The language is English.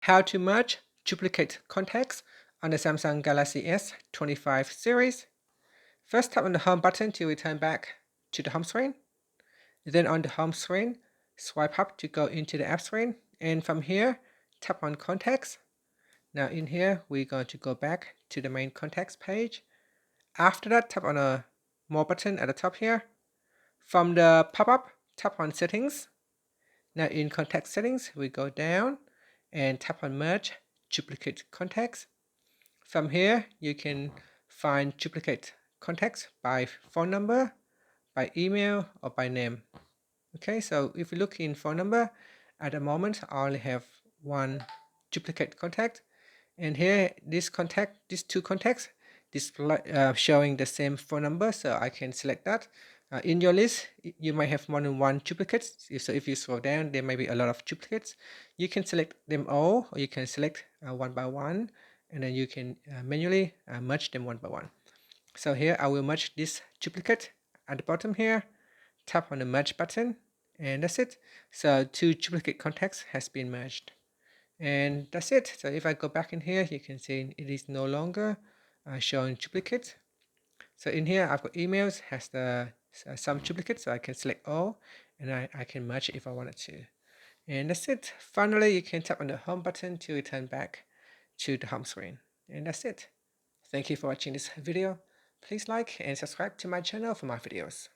How to merge duplicate contacts on the Samsung Galaxy S25 series. First, tap on the home button to return back to the home screen. Then on the home screen, swipe up to go into the app screen. And from here, tap on contacts. Now in here, we're going to go back to the main contacts page. After that, tap on a more button at the top here. From the pop-up, tap on settings. Now in contact settings, we go down and tap on merge duplicate contacts. From here, you can find duplicate contacts by phone number, by email, or by name. Okay, so if you look in phone number, at the moment I only have one duplicate contact, and here these two contacts display showing the same phone number, so I can select that. In your list, you might have more than one duplicate, so if you scroll down, there may be a lot of duplicates. You can select them all, or you can select one by one, and then you can manually merge them one by one. So here I will merge this duplicate at the bottom here. Tap on the merge button, and that's it. So two duplicate contacts has been merged, and that's it. So if I go back in here, you can see it is no longer showing duplicate. So in here I've got emails, has the some duplicates, so I can select all, and I can merge it if I wanted to. And that's it. Finally, you can tap on the home button to return back to the home screen, and that's it. Thank you for watching this video. Please like and subscribe to my channel for more videos.